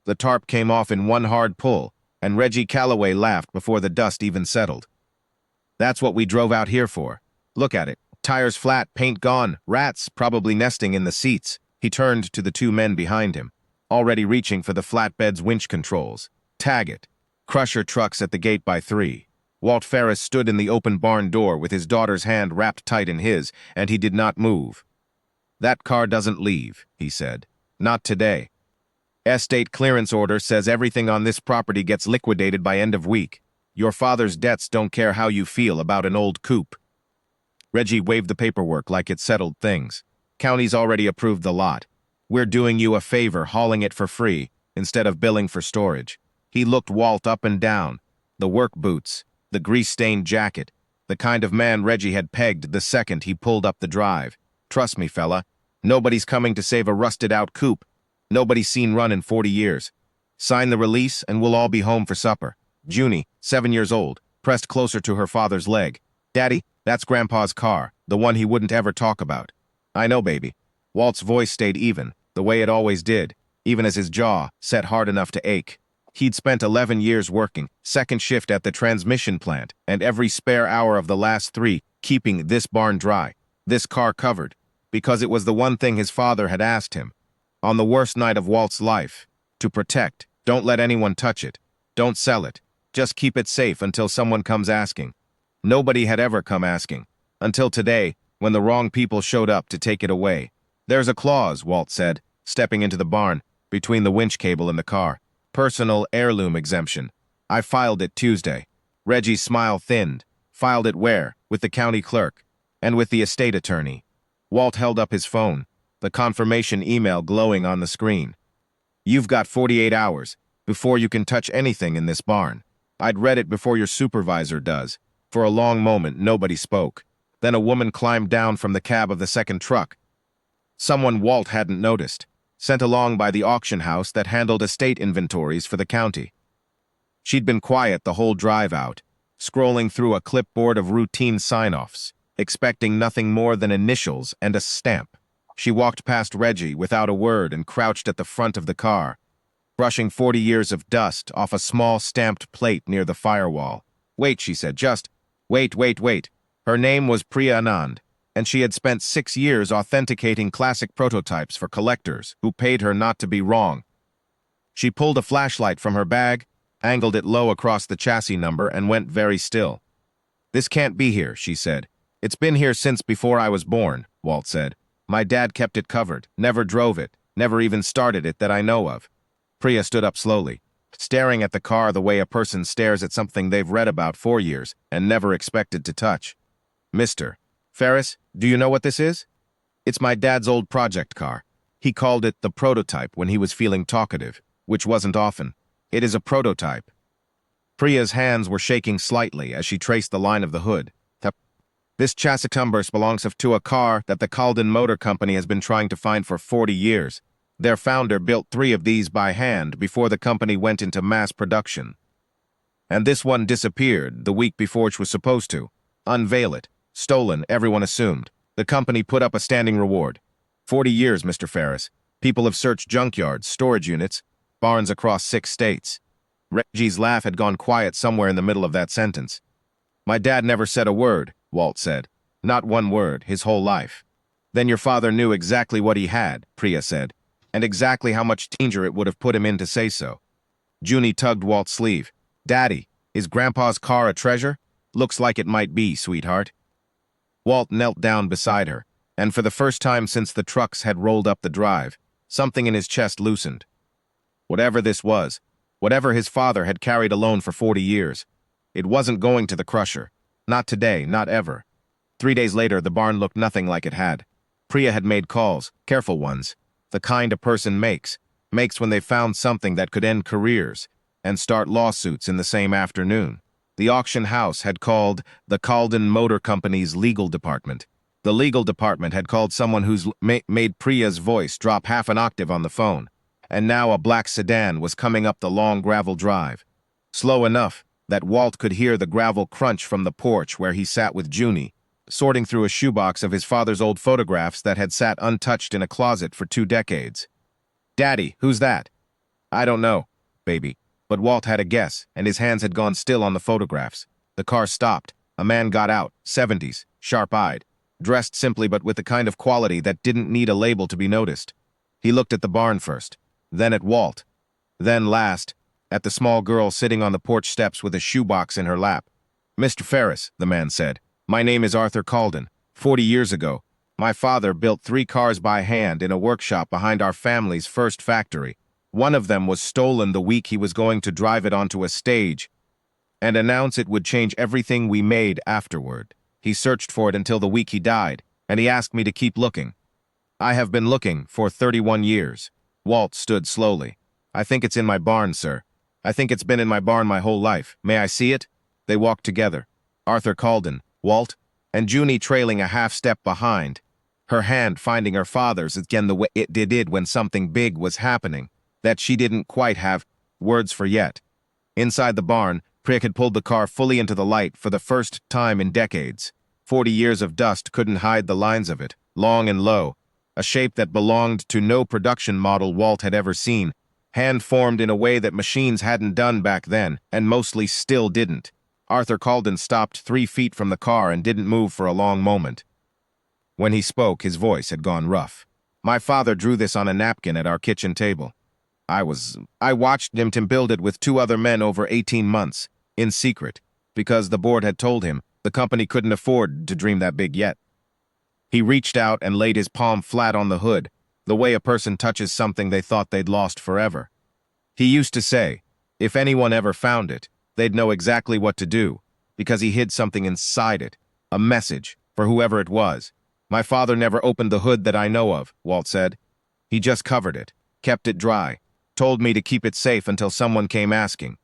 The tarp came off in one hard pull, and Reggie Calloway laughed before the dust even settled. "That's what we drove out here for. Look at it. Tires flat, paint gone, rats probably nesting in the seats." He turned to the two men behind him, already reaching for the flatbed's winch controls. "Tag it." Crusher trucks at the gate by 3. Walt Ferris stood in the open barn door with his daughter's hand wrapped tight in his, and he did not move. "That car doesn't leave," he said. "Not today. Estate clearance order says everything on this property gets liquidated by end of week. Your father's debts don't care how you feel about an old coupe." Reggie waved the paperwork like it settled things. "County's already approved the lot. We're doing you a favor hauling it for free instead of billing for storage." He looked Walt up and down. The work boots, the grease-stained jacket, the kind of man Reggie had pegged the second he pulled up the drive. "Trust me, fella, nobody's coming to save a rusted-out coupe. Nobody's seen run in 40 years. Sign the release and we'll all be home for supper." Junie, 7 years old, pressed closer to her father's leg. "Daddy, that's Grandpa's car, the one he wouldn't ever talk about." "I know, baby." Walt's voice stayed even, the way it always did, even as his jaw set hard enough to ache. He'd spent 11 years working, second shift at the transmission plant, and every spare hour of the last 3 keeping this barn dry, this car covered, because it was the one thing his father had asked him, on the worst night of Walt's life, to protect. Don't let anyone touch it. Don't sell it. Just keep it safe until someone comes asking. Nobody had ever come asking, until today, when the wrong people showed up to take it away. "There's a clause," Walt said, stepping into the barn, between the winch cable and the car. "Personal heirloom exemption. I filed it Tuesday." Reggie's smile thinned. "Filed it where?" "With the county clerk. And with the estate attorney." Walt held up his phone, the confirmation email glowing on the screen. "You've got 48 hours before you can touch anything in this barn." I'd read it before your supervisor does. For a long moment, nobody spoke. Then a woman climbed down from the cab of the second truck. Someone Walt hadn't noticed, sent along by the auction house that handled estate inventories for the county. She'd been quiet the whole drive out, scrolling through a clipboard of routine sign-offs, expecting nothing more than initials and a stamp. She walked past Reggie without a word and crouched at the front of the car, brushing 40 years of dust off a small stamped plate near the firewall. "Wait," she said, "just wait. Her name was Priya Anand, and she had spent 6 years authenticating classic prototypes for collectors who paid her not to be wrong." She pulled a flashlight from her bag, angled it low across the chassis number, and went very still. "This can't be here," she said. "It's been here since before I was born," Walt said. "My dad kept it covered, never drove it, never even started it that I know of." Priya stood up slowly, staring at the car the way a person stares at something they've read about for years and never expected to touch. "Mr. Ferris, do you know what this is?" "It's my dad's old project car. He called it the prototype when he was feeling talkative, which wasn't often. It is a prototype." Priya's hands were shaking slightly as she traced the line of the hood. "This chassis number belongs to a car that the Calden Motor Company has been trying to find for 40 years. Their founder built 3 of these by hand before the company went into mass production. And this one disappeared the week before it was supposed to. Unveil it. Stolen, everyone assumed. The company put up a standing reward. 40 years, Mr. Ferris. People have searched junkyards, storage units, barns across 6 states. Reggie's laugh had gone quiet somewhere in the middle of that sentence. "My dad never said a word," Walt said. "Not one word, his whole life." "Then your father knew exactly what he had," Priya said, "and exactly how much danger it would have put him in to say so." Junie tugged Walt's sleeve. "Daddy, is Grandpa's car a treasure?" "Looks like it might be, sweetheart." Walt knelt down beside her, and for the first time since the trucks had rolled up the drive, something in his chest loosened. Whatever this was, whatever his father had carried alone for 40 years, it wasn't going to the crusher. Not today, not ever. 3 days later, the barn looked nothing like it had. Priya had made calls, careful ones, the kind a person makes when they found something that could end careers and start lawsuits in the same afternoon. The auction house had called the Calden Motor Company's legal department. The legal department had called someone who's made Priya's voice drop half an octave on the phone. And now a black sedan was coming up the long gravel drive. Slow enough that Walt could hear the gravel crunch from the porch where he sat with Junie, sorting through a shoebox of his father's old photographs that had sat untouched in a closet for 2 decades. "Daddy, who's that?" I don't know, baby. But Walt had a guess, and his hands had gone still on the photographs. The car stopped. A man got out, 70s, sharp-eyed, dressed simply but with the kind of quality that didn't need a label to be noticed. He looked at the barn first, then at Walt, then last, at the small girl sitting on the porch steps with a shoebox in her lap. Mr. Ferris, the man said, my name is Arthur Calden. 40 years ago, my father built 3 cars by hand in a workshop behind our family's first factory. One of them was stolen the week he was going to drive it onto a stage and announce it would change everything we made afterward. He searched for it until the week he died, and he asked me to keep looking. I have been looking for 31 years. Walt stood slowly. I think it's in my barn, sir. I think it's been in my barn my whole life. May I see it? They walked together. Arthur Calden, Walt, and Junie trailing a half step behind, her hand finding her father's again the way it did when something big was happening that she didn't quite have words for yet. Inside the barn, Prick had pulled the car fully into the light for the first time in decades. 40 years of dust couldn't hide the lines of it, long and low, a shape that belonged to no production model Walt had ever seen, hand-formed in a way that machines hadn't done back then, and mostly still didn't. Arthur Calden stopped 3 feet from the car and didn't move for a long moment. When he spoke, his voice had gone rough. My father drew this on a napkin at our kitchen table. I watched him build it with 2 other men over 18 months, in secret, because the board had told him the company couldn't afford to dream that big yet. He reached out and laid his palm flat on the hood, the way a person touches something they thought they'd lost forever. He used to say, if anyone ever found it, they'd know exactly what to do, because he hid something inside it, a message for whoever it was. My father never opened the hood that I know of, Walt said. He just covered it, kept it dry, told me to keep it safe until someone came asking.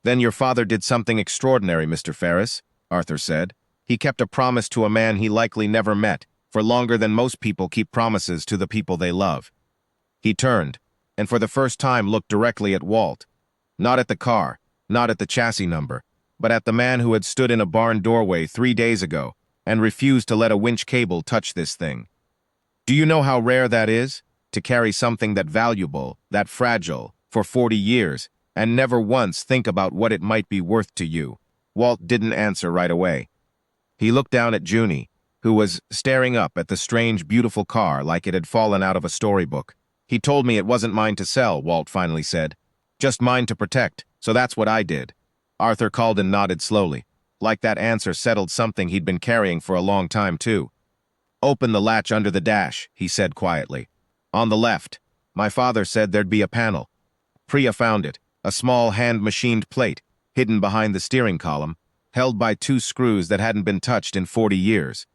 Then your father did something extraordinary, Mr. Ferris, Arthur said. He kept a promise to a man he likely never met, for longer than most people keep promises to the people they love. He turned, and for the first time looked directly at Walt. Not at the car, not at the chassis number, but at the man who had stood in a barn doorway 3 days ago and refused to let a winch cable touch this thing. Do you know how rare that is? To carry something that valuable, that fragile, for 40 years, and never once think about what it might be worth to you. Walt didn't answer right away. He looked down at Junie, who was staring up at the strange, beautiful car like it had fallen out of a storybook. He told me it wasn't mine to sell, Walt finally said. Just mine to protect, so that's what I did. Arthur Calden nodded slowly, like that answer settled something he'd been carrying for a long time, too. Open the latch under the dash, he said quietly. On the left. My father said there'd be a panel. Priya found it, a small hand-machined plate, hidden behind the steering column, held by 2 screws that hadn't been touched in 40 years.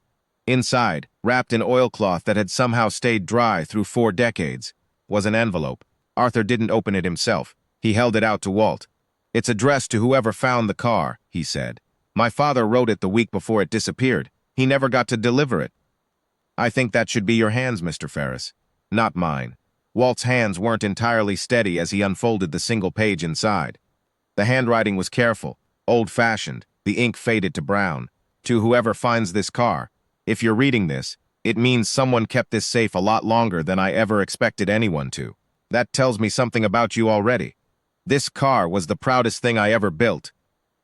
Inside, wrapped in oilcloth that had somehow stayed dry through 4 decades, was an envelope. Arthur didn't open it himself. He held it out to Walt. It's addressed to whoever found the car, he said. My father wrote it the week before it disappeared. He never got to deliver it. I think that should be your hands, Mr. Ferris. Not mine. Walt's hands weren't entirely steady as he unfolded the single page inside. The handwriting was careful, old-fashioned, the ink faded to brown. To whoever finds this car, if you're reading this, it means someone kept this safe a lot longer than I ever expected anyone to. That tells me something about you already. This car was the proudest thing I ever built.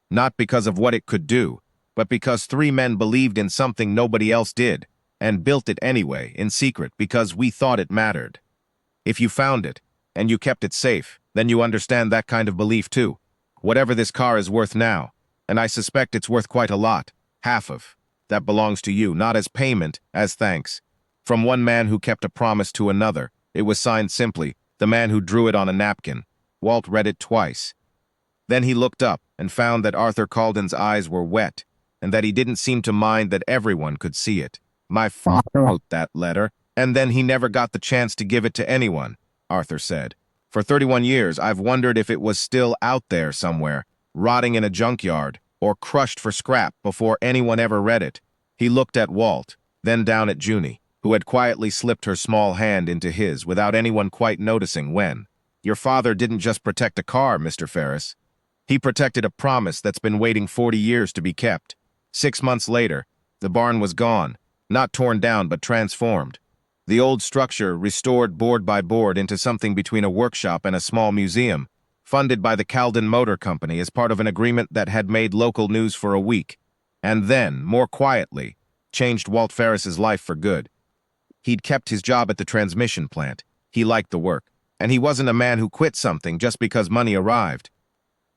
Not because of what it could do, but because 3 men believed in something nobody else did, and built it anyway, in secret, because we thought it mattered. If you found it, and you kept it safe, then you understand that kind of belief too. Whatever this car is worth now, and I suspect it's worth quite a lot, half of, that belongs to you, not as payment, as thanks. From one man who kept a promise to another, it was signed simply, the man who drew it on a napkin. Walt read it twice. Then he looked up and found that Arthur Calden's eyes were wet, and that he didn't seem to mind that everyone could see it. My father wrote that letter, and then he never got the chance to give it to anyone, Arthur said. For 31 years, I've wondered if it was still out there somewhere, rotting in a junkyard, or crushed for scrap before anyone ever read it. He looked at Walt, then down at Junie, who had quietly slipped her small hand into his without anyone quite noticing when. Your father didn't just protect a car, Mr. Ferris. He protected a promise that's been waiting 40 years to be kept. 6 months later, the barn was gone, not torn down but transformed. The old structure restored board by board into something between a workshop and a small museum, funded by the Calden Motor Company as part of an agreement that had made local news for a week, and then, more quietly, changed Walt Ferris's life for good. He'd kept his job at the transmission plant. He liked the work, and he wasn't a man who quit something just because money arrived.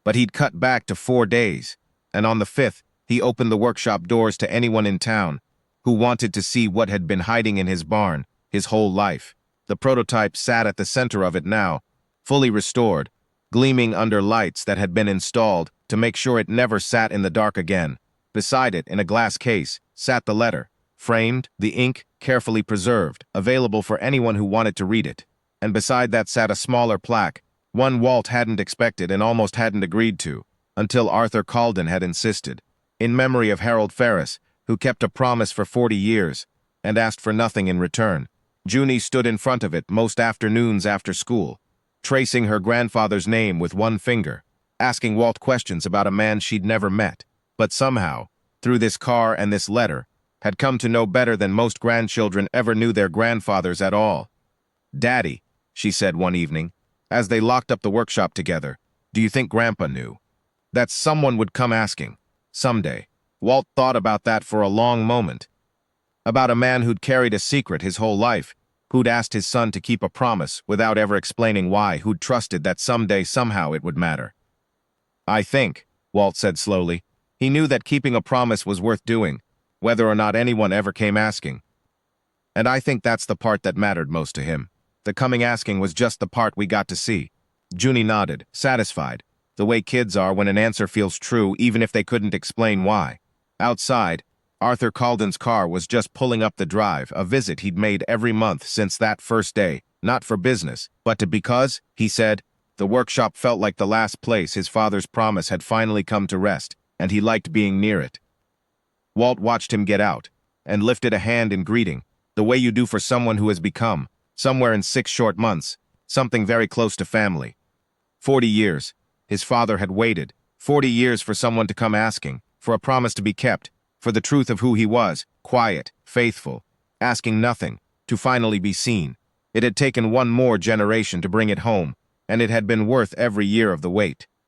But he'd cut back to 4 days, and on the 5th, he opened the workshop doors to anyone in town who wanted to see what had been hiding in his barn his whole life. The prototype sat at the center of it now, fully restored, gleaming under lights that had been installed to make sure it never sat in the dark again. Beside it, in a glass case, sat the letter, framed, the ink carefully preserved, available for anyone who wanted to read it. And beside that sat a smaller plaque, one Walt hadn't expected and almost hadn't agreed to, until Arthur Calden had insisted, in memory of Harold Ferris, who kept a promise for 40 years and asked for nothing in return. Junie stood in front of it most afternoons after school, tracing her grandfather's name with one finger, asking Walt questions about a man she'd never met, but somehow, through this car and this letter, had come to know better than most grandchildren ever knew their grandfathers at all. "Daddy," she said one evening, as they locked up the workshop together, "do you think Grandpa knew that someone would come asking, someday?" Walt thought about that for a long moment. About a man who'd carried a secret his whole life, who'd asked his son to keep a promise without ever explaining why, who'd trusted that someday somehow it would matter. "I think," Walt said slowly, he knew that keeping a promise was worth doing, whether or not anyone ever came asking. And I think that's the part that mattered most to him. The coming asking was just the part we got to see. Junie nodded, satisfied, the way kids are when an answer feels true even if they couldn't explain why. Outside, Arthur Calden's car was just pulling up the drive, a visit he'd made every month since that first day, not for business, but because, he said, the workshop felt like the last place his father's promise had finally come to rest, and he liked being near it. Walt watched him get out, and lifted a hand in greeting, the way you do for someone who has become, somewhere in 6 short months, something very close to family. 40 years, his father had waited, 40 years for someone to come asking, for a promise to be kept, for the truth of who he was, quiet, faithful, asking nothing, to finally be seen. It had taken one more generation to bring it home, and it had been worth every year of the wait.